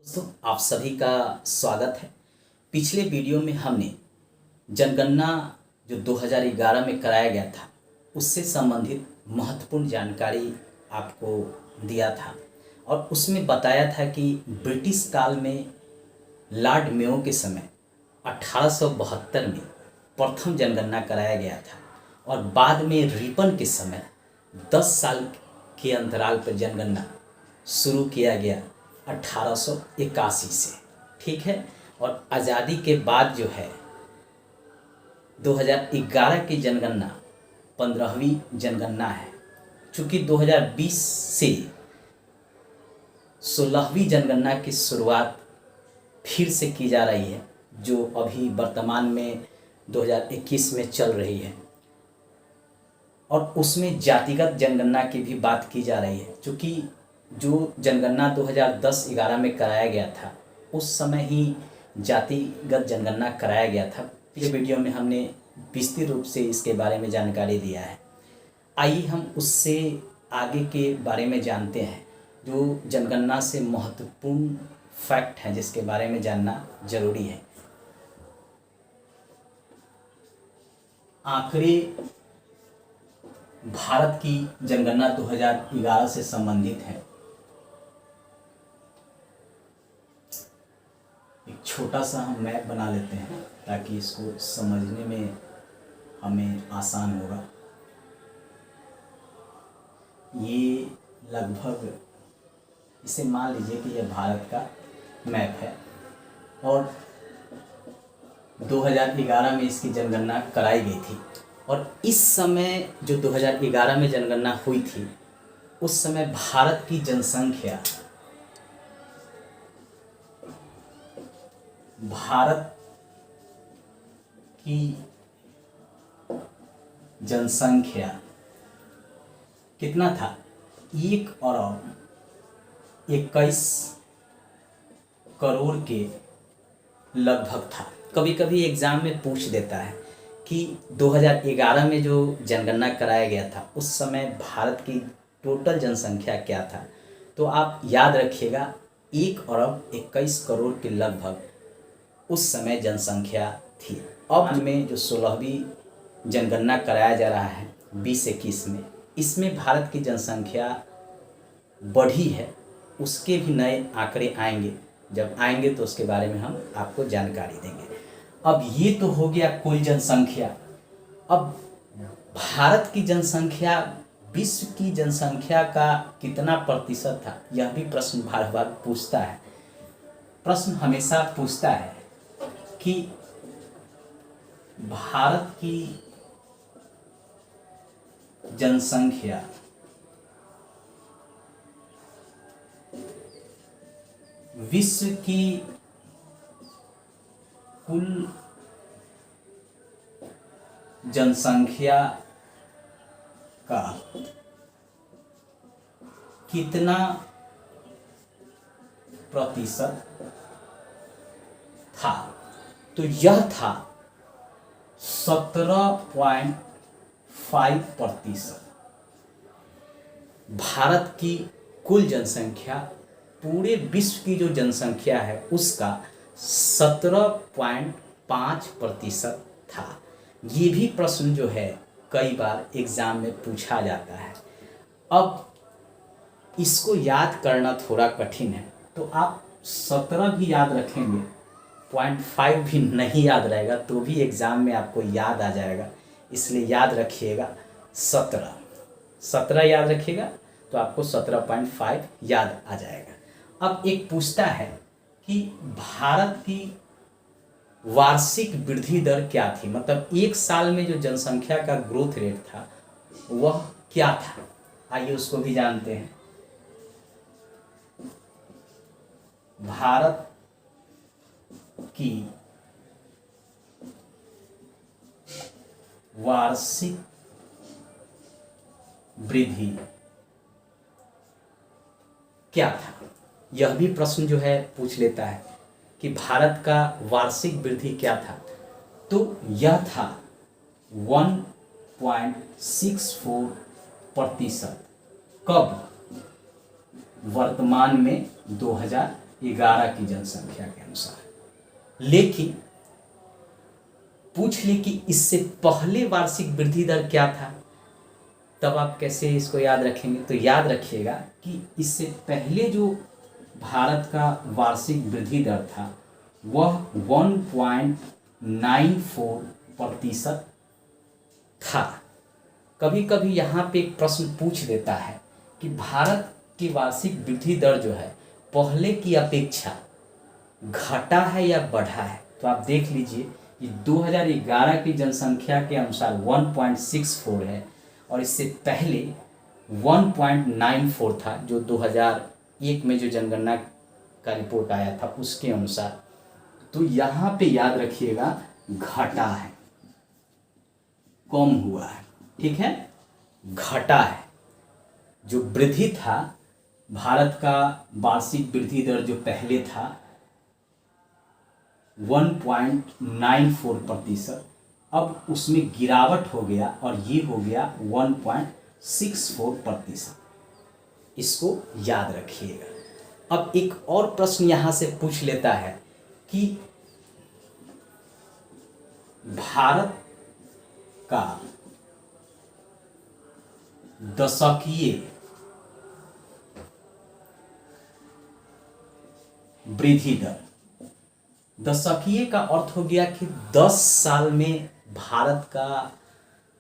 दोस्तों आप सभी का स्वागत है। पिछले वीडियो में हमने जनगणना जो 2011 में कराया गया था उससे संबंधित महत्वपूर्ण जानकारी आपको दिया था और उसमें बताया था कि ब्रिटिश काल में लॉर्ड मेयो के समय 1872 में प्रथम जनगणना कराया गया था और बाद में रिपन के समय 10 साल के अंतराल पर जनगणना शुरू किया गया 1881 से। ठीक है। और आज़ादी के बाद जो है 2011 की जनगणना 15वीं जनगणना है। चूँकि 2020 से 16वीं जनगणना की शुरुआत फिर से की जा रही है जो अभी वर्तमान में 2021 में चल रही है और उसमें जातिगत जनगणना की भी बात की जा रही है। चूँकि जो जनगणना 2010-11 में कराया गया था उस समय ही जातिगत जनगणना कराया गया था। पिछले वीडियो में हमने विस्तृत रूप से इसके बारे में जानकारी दिया है। आइए हम उससे आगे के बारे में जानते हैं जो जनगणना से महत्वपूर्ण फैक्ट हैं जिसके बारे में जानना जरूरी है। आंकड़े भारत की जनगणना 2011 से संबंधित है। एक छोटा सा हम मैप बना लेते हैं ताकि इसको समझने में हमें आसान होगा। ये लगभग इसे मान लीजिए कि यह भारत का मैप है और 2011 में इसकी जनगणना कराई गई थी और इस समय जो 2011 में जनगणना हुई थी उस समय भारत की जनसंख्या कितना था? 1,21,00,00,000 के लगभग था। कभी कभी एग्ज़ाम में पूछ देता है कि 2011 में जो जनगणना कराया गया था उस समय भारत की टोटल जनसंख्या क्या था। तो आप याद रखिएगा 1,21,00,00,000 के लगभग उस समय जनसंख्या थी। अब में जो 16वीं जनगणना कराया जा रहा है 2021 में, इसमें भारत की जनसंख्या बढ़ी है। उसके भी नए आंकड़े आएंगे, जब आएंगे तो उसके बारे में हम आपको जानकारी देंगे। अब ये तो हो गया कुल जनसंख्या। अब भारत की जनसंख्या विश्व की जनसंख्या का कितना प्रतिशत था, यह भी प्रश्न बार बार पूछता है। प्रश्न हमेशा पूछता है कि भारत की जनसंख्या विश्व की कुल जनसंख्या का कितना प्रतिशत था। तो यह था 17.5%। भारत की कुल जनसंख्या पूरे विश्व की जो जनसंख्या है उसका 17.5% था। ये भी प्रश्न जो है कई बार एग्जाम में पूछा जाता है। अब इसको याद करना थोड़ा कठिन है, तो आप 17 भी याद रखेंगे, 0.5 भी नहीं याद रहेगा तो भी एग्ज़ाम में आपको याद आ जाएगा। इसलिए याद रखिएगा 17 याद रखिएगा तो आपको 17.5 याद आ जाएगा। अब एक पूछता है कि भारत की वार्षिक वृद्धि दर क्या थी, मतलब एक साल में जो जनसंख्या का ग्रोथ रेट था वह क्या था। आइए उसको भी जानते हैं। भारत की वार्षिक वृद्धि क्या था, यह भी प्रश्न जो है पूछ लेता है कि भारत का वार्षिक वृद्धि क्या था। तो यह था 1.64%। कब? वर्तमान में 2021 2011 की जनसंख्या के अनुसार। लेकिन पूछ ले कि इससे पहले वार्षिक वृद्धि दर क्या था, तब आप कैसे इसको याद रखेंगे? तो याद रखिएगा कि इससे पहले जो भारत का वार्षिक वृद्धि दर था वह 1.94% था। कभी कभी यहाँ पे एक प्रश्न पूछ देता है कि भारत की वार्षिक वृद्धि दर जो है पहले की अपेक्षा घटा है या बढ़ा है। तो आप देख लीजिए कि 2011 की जनसंख्या के अनुसार 1.64 है और इससे पहले 1.94 था, जो 2001 में जो जनगणना का रिपोर्ट आया था उसके अनुसार। तो यहाँ पे याद रखिएगा घटा है, कम हुआ है, ठीक है, घटा है। जो वृद्धि था, भारत का वार्षिक वृद्धि दर जो पहले था 1.94%, अब उसमें गिरावट हो गया और ये हो गया 1.64%। इसको याद रखिएगा। अब एक और प्रश्न यहाँ से पूछ लेता है कि भारत का दशकीय वृद्धि दर, दशकीय का अर्थ हो गया कि 10 साल में भारत का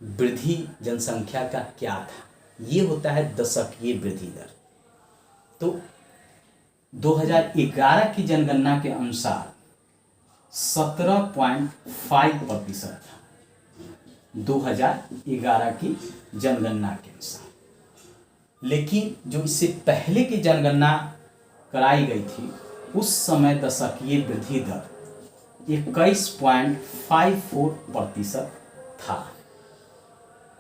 वृद्धि जनसंख्या का क्या था, ये होता है दशकीय वृद्धि दर। तो 2011 की जनगणना के अनुसार 17.5% था, 2011 की जनगणना के अनुसार। लेकिन जो इससे पहले की जनगणना कराई गई थी उस समय दशकीय वृद्धि दर 21.54% था।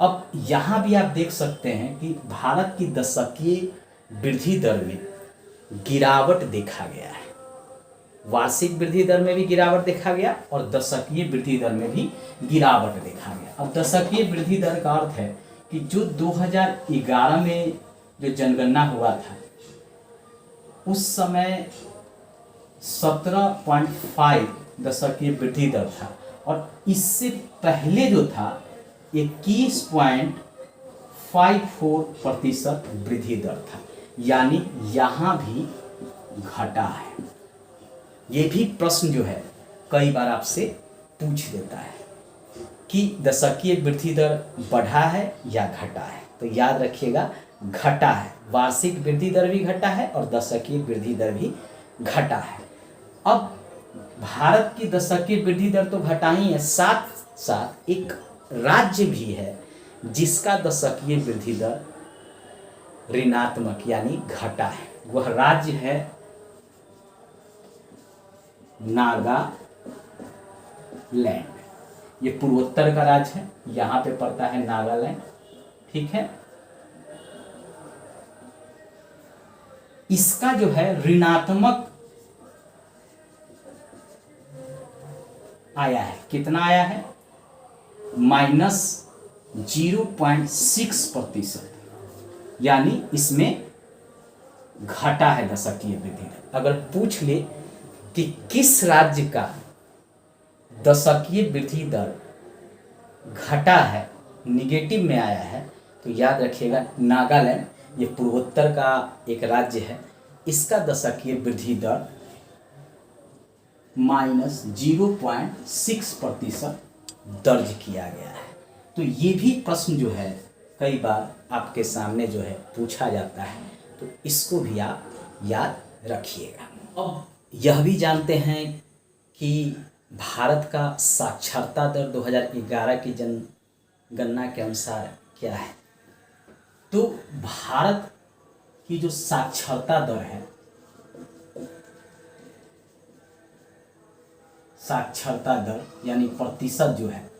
अब यहाँ भी आप देख सकते हैं कि भारत की दशकीय वृद्धि दर में गिरावट देखा गया है। वार्षिक वृद्धि दर में भी गिरावट देखा गया और दशकीय वृद्धि दर में भी गिरावट देखा गया। अब दशकीय वृद्धि दर का अर्थ है कि जो 2011 में जो जनगणना हुआ था उस समय 17.5 दशकीय वृद्धि दर था और इससे पहले जो था 21.54% वृद्धि दर था, यानी यहाँ भी घटा है। ये भी प्रश्न जो है कई बार आपसे पूछ देता है कि दशकीय वृद्धि दर बढ़ा है या घटा है। तो याद रखिएगा घटा है, वार्षिक वृद्धि दर भी घटा है और दशकीय वृद्धि दर भी घटा है। अब भारत की दशकीय वृद्धि दर तो घटा ही है, साथ साथ एक राज्य भी है जिसका दशकीय वृद्धि दर ऋणात्मक यानी घटा है। वह राज्य है नागालैंड। ये पूर्वोत्तर का राज्य है, यहाँ पे पड़ता है नागालैंड, ठीक है। इसका जो है ऋणात्मक आया है, कितना आया है? -0.6%, यानी इसमें घटा है दशकीय वृद्धि दर। अगर पूछ ले कि किस राज्य का दशकीय वृद्धि दर घटा है, निगेटिव में आया है, तो याद रखिएगा नागालैंड, ये पूर्वोत्तर का एक राज्य है, इसका दशकीय वृद्धि दर -0.6% दर्ज किया गया है। तो ये भी प्रश्न जो है कई बार आपके सामने जो है पूछा जाता है, तो इसको भी आप याद रखिएगा। अब यह भी जानते हैं कि भारत का साक्षरता दर 2011 की जनगणना के अनुसार क्या है। तो भारत की जो साक्षरता दर है, साक्षरता दर यानी प्रतिशत जो है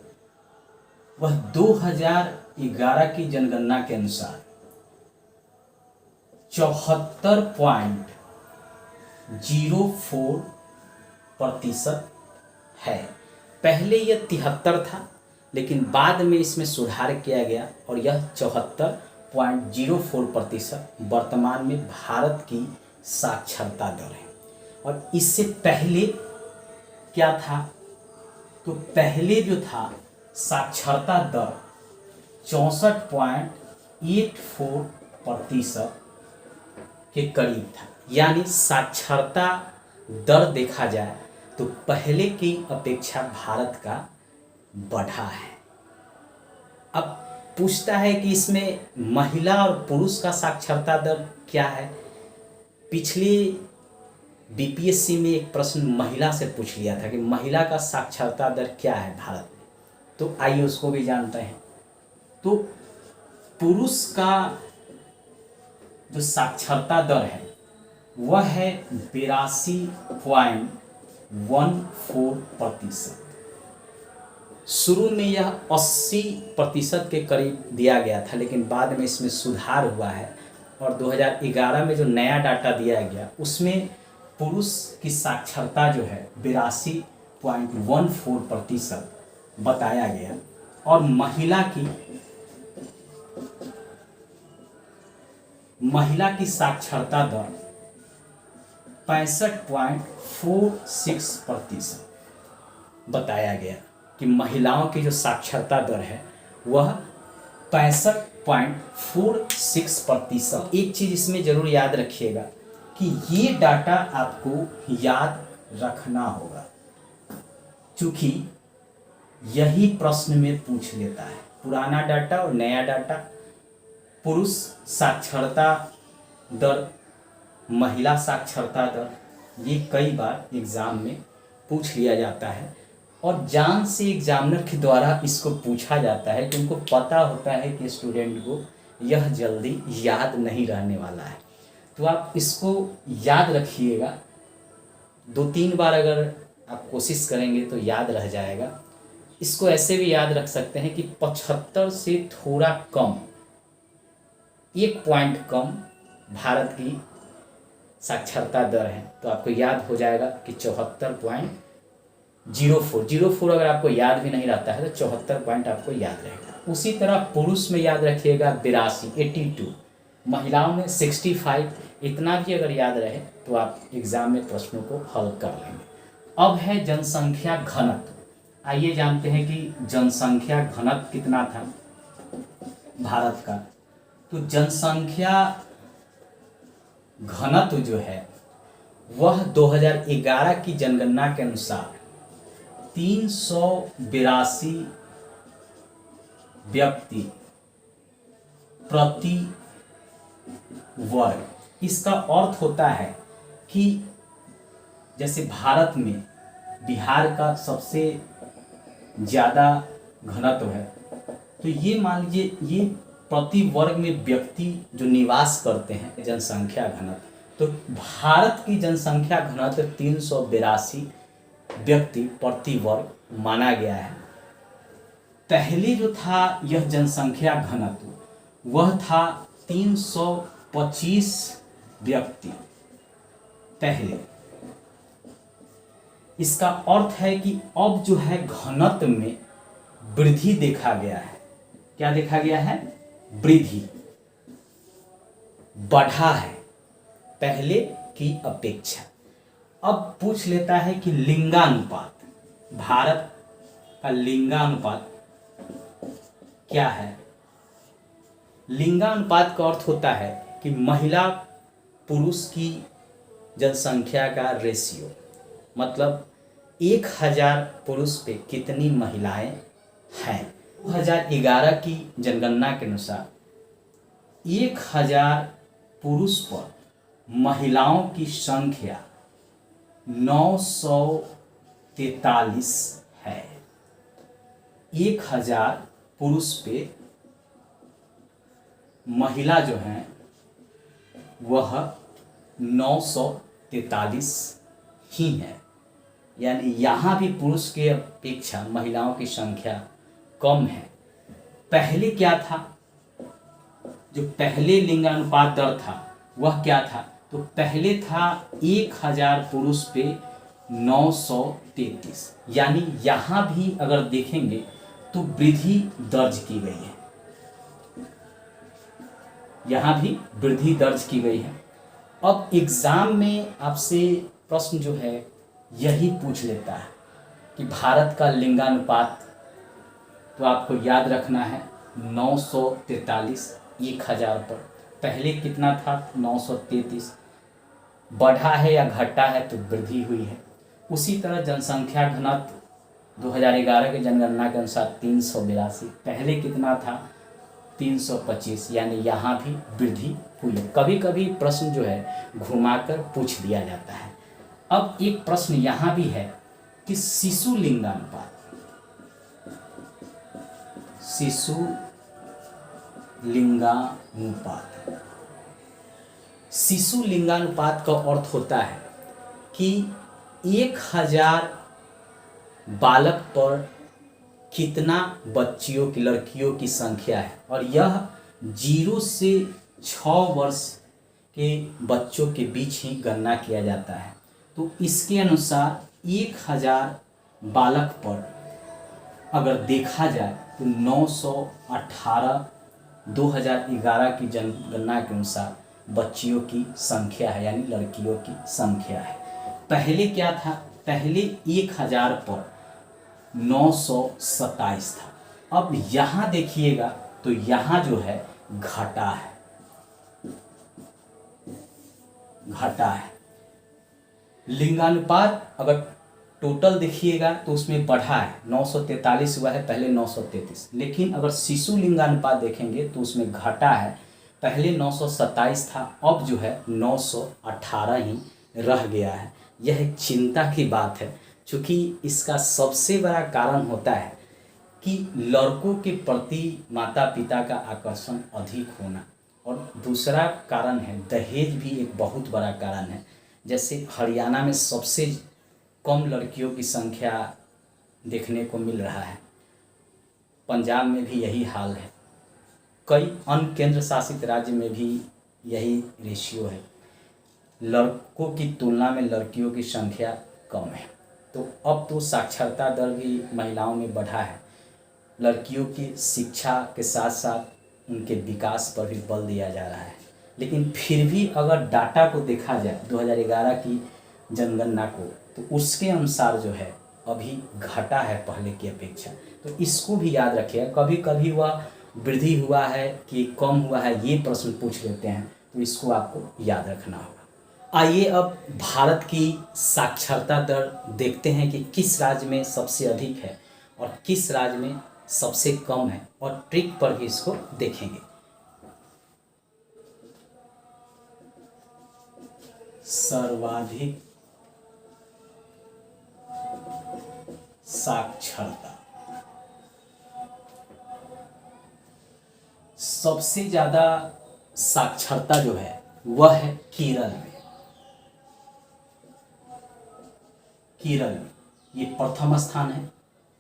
वह 2011 की जनगणना के अनुसार 74.04% है। पहले यह 73 था, लेकिन बाद में इसमें सुधार किया गया और यह 74.04% वर्तमान में भारत की साक्षरता दर है। और इससे पहले क्या था, तो पहले जो था साक्षरता दर 64.84% के करीब था। यानी साक्षरता दर देखा जाए तो पहले की अपेक्षा भारत का बढ़ा है। अब पूछता है कि इसमें महिला और पुरुष का साक्षरता दर क्या है। पिछले बीपीएससी में एक प्रश्न महिला से पूछ लिया था कि महिला का साक्षरता दर क्या है भारत में, तो आइए उसको भी जानते हैं। तो पुरुष का जो साक्षरता दर है वह है 82.14%। शुरू में यह 80% के करीब दिया गया था, लेकिन बाद में इसमें सुधार हुआ है और 2011 में जो नया डाटा दिया गया उसमें पुरुष की साक्षरता जो है 82.14% बताया गया और महिला की साक्षरता दर 65.46% बताया गया कि महिलाओं की जो साक्षरता दर है वह 65.46%। एक चीज़ इसमें ज़रूर याद रखिएगा कि ये डाटा आपको याद रखना होगा, क्योंकि यही प्रश्न में पूछ लेता है। पुराना डाटा और नया डाटा, पुरुष साक्षरता दर, महिला साक्षरता दर, ये कई बार एग्ज़ाम में पूछ लिया जाता है और जान से एग्जामिनर के द्वारा इसको पूछा जाता है कि उनको पता होता है कि स्टूडेंट को यह जल्दी याद नहीं रहने वाला है। तो आप इसको याद रखिएगा, 2-3 बार अगर आप कोशिश करेंगे तो याद रह जाएगा। इसको ऐसे भी याद रख सकते हैं कि 75 से थोड़ा कम, 1 पॉइंट कम भारत की साक्षरता दर है, तो आपको याद हो जाएगा कि 74.04 अगर आपको याद भी नहीं रहता है तो 74 पॉइंट आपको याद रहेगा। उसी तरह पुरुष में याद रखिएगा 82, महिलाओं में 65। इतना भी अगर याद रहे तो आप एग्जाम में प्रश्नों को हल कर लेंगे। अब है जनसंख्या घनत्व। आइए जानते हैं कि जनसंख्या घनत्व कितना था भारत का। तो जनसंख्या घनत्व जो है वह 2011 की जनगणना के अनुसार 382 व्यक्ति प्रति वर्ग। इसका अर्थ होता है कि जैसे भारत में बिहार का सबसे ज़्यादा घनत्व है, तो ये मान लीजिए ये प्रति वर्ग में व्यक्ति जो निवास करते हैं जनसंख्या घनत्व, तो भारत की जनसंख्या घनत्व 382 व्यक्ति प्रति वर्ग माना गया है। पहले जो था यह जनसंख्या घनत्व वह था 325 व्यक्ति पहले। इसका अर्थ है कि अब जो है घनत्व में वृद्धि देखा गया है। क्या देखा गया है? वृद्धि, बढ़ा है पहले की अपेक्षा। अब पूछ लेता है कि लिंगानुपात, भारत का लिंगानुपात क्या है। लिंगानुपात का अर्थ होता है कि महिला पुरुष की जनसंख्या का रेशियो, मतलब 1000 पुरुष पे कितनी महिलाएं हैं। 2011 की जनगणना के अनुसार 1000 पुरुष पर महिलाओं की संख्या 943 है। 1000 पुरुष पे महिला जो हैं वह 943 ही है। यानी यहाँ भी पुरुष के अपेक्षा महिलाओं की संख्या कम है। पहले क्या था, जो पहले लिंगानुपात दर था वह क्या था, तो पहले था 1000 पुरुष पे 933। यानी यहाँ भी अगर देखेंगे तो वृद्धि दर्ज की गई है, यहाँ भी वृद्धि दर्ज की गई है। अब एग्जाम में आपसे प्रश्न जो है यही पूछ लेता है कि भारत का लिंगानुपात, तो आपको याद रखना है 943 1000 पर। पहले कितना था? 933। बढ़ा है या घटा है? तो वृद्धि हुई है। उसी तरह जनसंख्या घनत्व 2011 की जनगणना के अनुसार 382। पहले कितना था? 325, यानी यहाँ भी वृद्धि हुई है। कभी कभी प्रश्न जो है घुमाकर पूछ दिया जाता है। अब एक प्रश्न यहाँ भी है कि शिशु लिंगानुपात, शिशु लिंगानुपात, शिशु लिंगानुपात का अर्थ होता है कि 1000 बालक पर कितना बच्चियों की, लड़कियों की संख्या है, और यह 0 से 6 वर्ष के बच्चों के बीच ही गणना किया जाता है। तो इसके अनुसार 1000 बालक पर अगर देखा जाए तो 918 2011 की जनगणना के अनुसार बच्चियों की संख्या है, यानी लड़कियों की संख्या है। पहले क्या था? पहले 1000 पर 927 था। अब यहाँ देखिएगा तो यहाँ जो है घटा है, घटा है। लिंगानुपात अगर टोटल देखिएगा तो उसमें बढ़ा है, 943 हुआ है, पहले 933। लेकिन अगर शिशु लिंगानुपात देखेंगे तो उसमें घटा है, पहले 927 था, अब जो है 918 ही रह गया है। यह एक चिंता की बात है, क्योंकि इसका सबसे बड़ा कारण होता है कि लड़कों के प्रति माता पिता का आकर्षण अधिक होना, और दूसरा कारण है दहेज भी एक बहुत बड़ा कारण है। जैसे हरियाणा में सबसे कम लड़कियों की संख्या देखने को मिल रहा है, पंजाब में भी यही हाल है, कई अन्य केंद्र शासित राज्य में भी यही रेशियो है। लड़कों की तुलना में लड़कियों की संख्या कम है। तो अब तो साक्षरता दर भी महिलाओं में बढ़ा है। लड़कियों की शिक्षा के साथ साथ उनके विकास पर भी बल दिया जा रहा है। लेकिन फिर भी अगर डाटा को देखा जाए 2011 की जनगणना को, तो उसके अनुसार जो है अभी घटा है पहले की अपेक्षा। तो इसको भी याद रखिए। कभी कभी वह वृद्धि हुआ है कि कम हुआ है, ये प्रश्न पूछ लेते हैं, तो इसको आपको याद रखना होगा। आइए अब भारत की साक्षरता दर देखते हैं कि किस राज्य में सबसे अधिक है और किस राज्य में सबसे कम है, और ट्रिक पर भी इसको देखेंगे। सर्वाधिक साक्षरता, सबसे ज्यादा साक्षरता जो है वह है केरल में। केरल में ये प्रथम स्थान है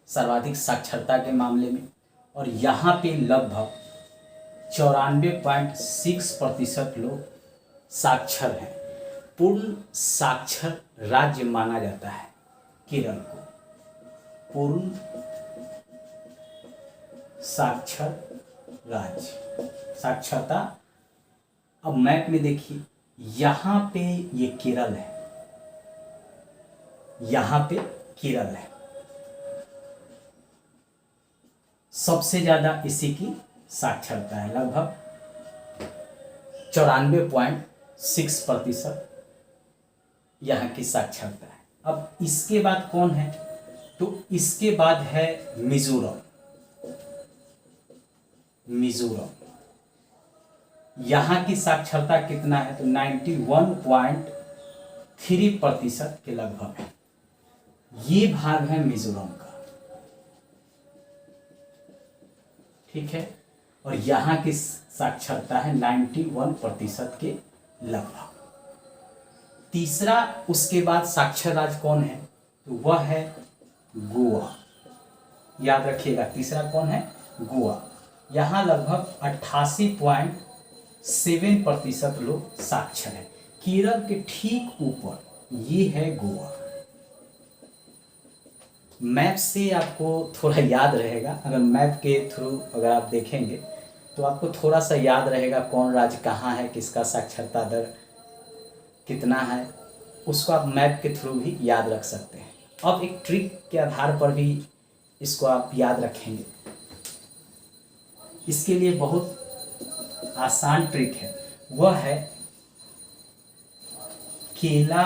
सर्वाधिक साक्षरता के मामले में, और यहाँ पे लगभग 94.6% लोग साक्षर हैं। पूर्ण साक्षर राज्य माना जाता है केरल को, पूर्ण साक्षर राज्य। साक्षरता, अब मैप में देखिए, यहाँ पे ये केरल है, यहाँ पे केरल है, सबसे ज्यादा इसी की साक्षरता है, लगभग 94.6% यहाँ की साक्षरता है। अब इसके बाद कौन है? तो इसके बाद है मिजोरम। मिजोरम, यहाँ की साक्षरता कितना है? तो 91.3% के लगभग है। ये भाग है मिजोरम का, ठीक है, और यहाँ की साक्षरता है 91% के लगभग। तीसरा उसके बाद साक्षर राज्य कौन है? तो वह है गोवा। याद रखिएगा, तीसरा कौन है? गोवा। यहाँ लगभग 88.7% लोग साक्षर हैं। केरल के ठीक ऊपर ये है गोवा। मैप से आपको थोड़ा याद रहेगा, अगर मैप के थ्रू अगर आप देखेंगे तो आपको थोड़ा सा याद रहेगा कौन राज्य कहाँ है, किसका साक्षरता दर कितना है। उसको आप मैप के थ्रू भी याद रख सकते हैं। अब एक ट्रिक के आधार पर भी इसको आप याद रखेंगे। इसके लिए बहुत आसान ट्रिक है, वह है केला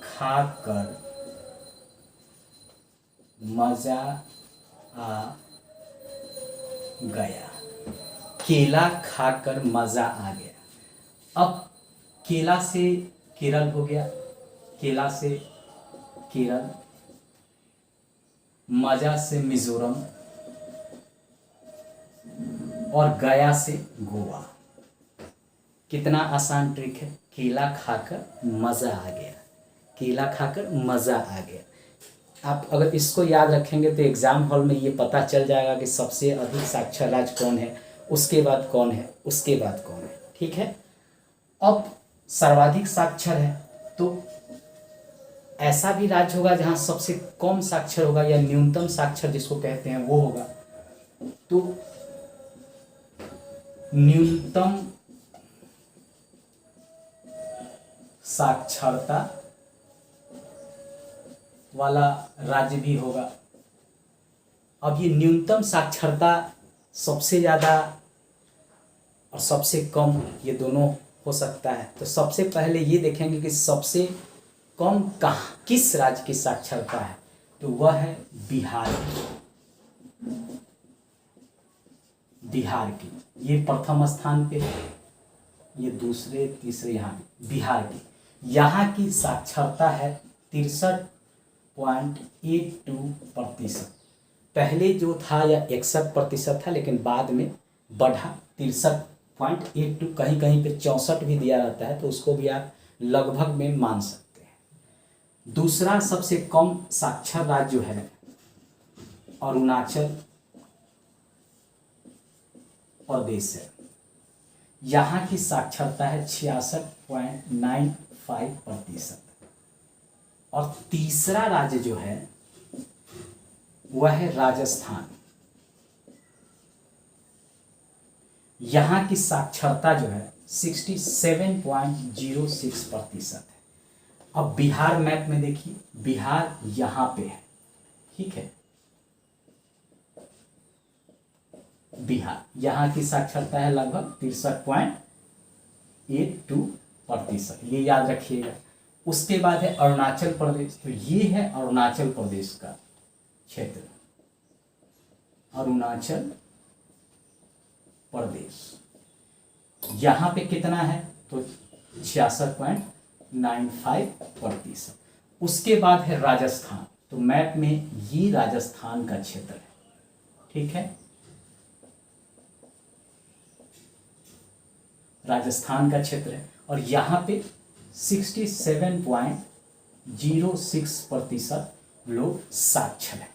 खाकर मजा आ गया। केला खाकर मजा आ गया। अब केला से केरल हो गया, केला से केरल, मजा से मिजोरम और गया से गोवा। कितना आसान ट्रिक है, केला खाकर मजा आ गया, केला खाकर मजा आ गया। आप अगर इसको याद रखेंगे तो एग्जाम हॉल में ये पता चल जाएगा कि सबसे अधिक साक्षर राज्य कौन है, उसके बाद कौन है, उसके बाद कौन है। ठीक है। अब सर्वाधिक साक्षर है तो ऐसा भी राज्य होगा जहां सबसे कम साक्षर होगा या न्यूनतम साक्षर जिसको कहते हैं वो होगा। तो न्यूनतम साक्षरता वाला राज्य भी होगा। अब ये न्यूनतम साक्षरता सबसे ज़्यादा और सबसे कम ये दोनों हो सकता है। तो सबसे पहले ये देखेंगे कि सबसे कम कहाँ किस राज्य की साक्षरता है, तो वह है बिहार की। बिहार की ये प्रथम स्थान पे है, ये दूसरे तीसरे यहाँ बिहार की। यहाँ की साक्षरता है 63.82%। पहले जो था यह 61% था, लेकिन बाद में बढ़ा 63.82, कहीं कहीं पे 64 भी दिया रहता है, तो उसको भी आप लगभग में मान सकते हैं। दूसरा सबसे कम साक्षर राज्य जो है अरुणाचल प्रदेश है। यहाँ की साक्षरता है 66.95%। और तीसरा राज्य जो है वह है राजस्थान। यहाँ की साक्षरता जो है 67.06% है। अब बिहार मैप में देखिए, बिहार यहाँ पे है। ठीक है, बिहार यहाँ की साक्षरता है लगभग 63.82%, ये याद रखिएगा। उसके बाद है अरुणाचल प्रदेश। तो ये है अरुणाचल प्रदेश का क्षेत्र, अरुणाचल प्रदेश। यहाँ पे कितना है, तो 66.95%। उसके बाद है राजस्थान। तो मैप में ये राजस्थान का क्षेत्र है। ठीक है, राजस्थान का क्षेत्र है और यहाँ पे 67.06% लोग साक्षर हैं।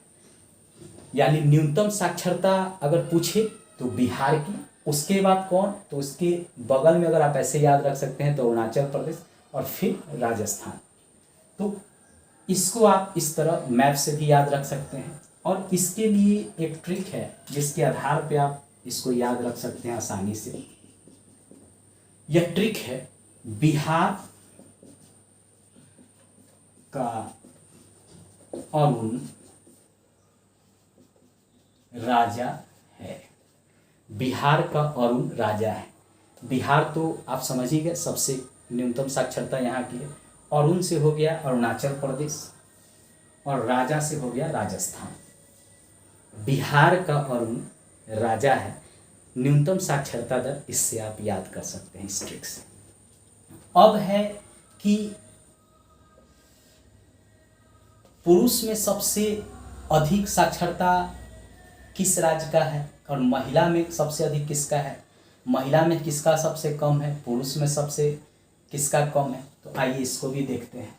यानी न्यूनतम साक्षरता अगर पूछे तो बिहार की, उसके बाद कौन, तो उसके बगल में अगर आप ऐसे याद रख सकते हैं तो अरुणाचल प्रदेश और फिर राजस्थान। तो इसको आप इस तरह मैप से भी याद रख सकते हैं। और इसके लिए एक ट्रिक है जिसके आधार पे आप इसको याद रख सकते हैं आसानी से। यह ट्रिक है, बिहार का अरुण राजा है। बिहार का अरुण राजा है। बिहार तो आप समझ ही गए, सबसे न्यूनतम साक्षरता यहाँ की है। अरुण से हो गया अरुणाचल प्रदेश और राजा से हो गया राजस्थान। बिहार का अरुण राजा है। न्यूनतम साक्षरता दर, इससे आप याद कर सकते हैं इस ट्रिक से। अब है कि पुरुष में सबसे अधिक साक्षरता किस राज्य का है और महिला में सबसे अधिक किसका है, महिला में किसका सबसे कम है, पुरुष में सबसे किसका कम है। तो आइए इसको भी देखते हैं।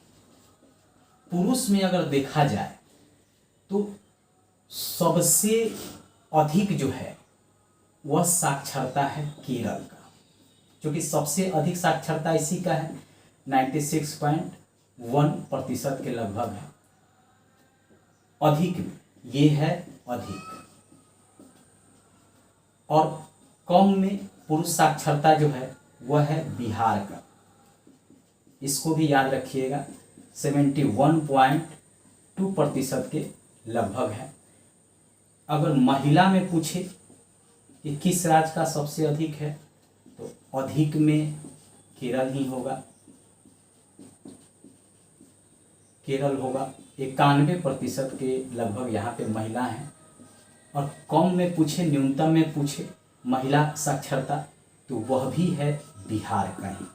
पुरुष में अगर देखा जाए तो सबसे अधिक जो है वह साक्षरता है केरल का, जो कि सबसे अधिक साक्षरता इसी का है, 96.1% के लगभग है। अधिक में ये है अधिक, और कम में पुरुष साक्षरता जो है वह है बिहार का, इसको भी याद रखिएगा, 71.2% के लगभग है। अगर महिला में पूछे कि किस राज्य का सबसे अधिक है, तो अधिक में केरल ही होगा। केरल होगा, 91% के लगभग यहाँ पे महिला हैं। और कम में पूछे, न्यूनतम में पूछे महिला साक्षरता, तो वह भी है बिहार का ही।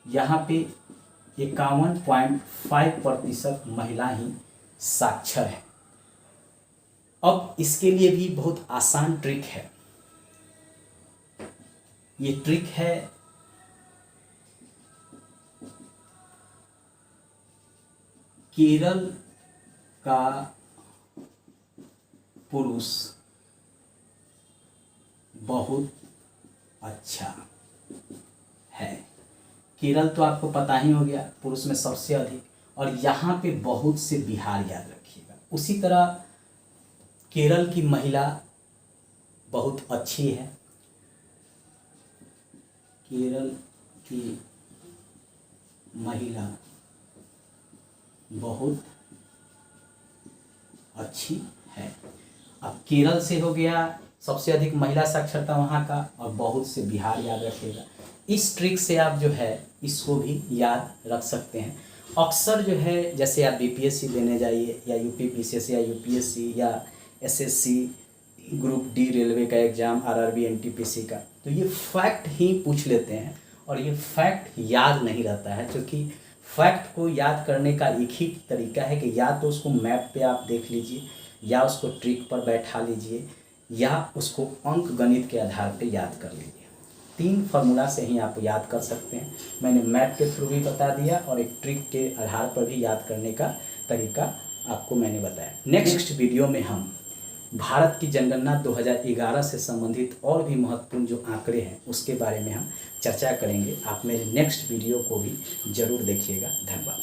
यहाँ पे 51.5% महिला ही साक्षर है। अब इसके लिए भी बहुत आसान ट्रिक है। ये ट्रिक है केरल का पुरुष बहुत अच्छा है। केरल तो आपको पता ही हो गया, पुरुष में सबसे अधिक, और यहाँ पे बहुत से बिहार याद रखिएगा। उसी तरह केरल की महिला बहुत अच्छी है। केरल की महिला बहुत अच्छी है। अब केरल से हो गया सबसे अधिक महिला साक्षरता वहाँ का, और बहुत से बिहार याद रखिएगा। इस ट्रिक से आप जो है इसको भी याद रख सकते हैं। अक्सर जो है, जैसे आप बीपीएससी देने जाइए, या यूपी पीसीएस या यूपीएससी या एसएससी ग्रुप डी रेलवे का एग्ज़ाम, आरआरबी एनटीपीसी का, तो ये फैक्ट ही पूछ लेते हैं और ये फैक्ट याद नहीं रहता है। क्योंकि फैक्ट को याद करने का एक ही तरीका है कि या तो उसको मैप पे आप देख लीजिए, या उसको ट्रिक पर बैठा लीजिए, या उसको अंक गणित के आधार पे याद कर लीजिए। 3 फार्मूला से ही आप याद कर सकते हैं। मैंने मैप के थ्रू भी बता दिया, और एक ट्रिक के आधार पर भी याद करने का तरीका आपको मैंने बताया। नेक्स्ट वीडियो में हम भारत की जनगणना 2011 से संबंधित और भी महत्वपूर्ण जो आंकड़े हैं उसके बारे में हम चर्चा करेंगे। आप मेरे नेक्स्ट वीडियो को भी ज़रूर देखिएगा। धन्यवाद।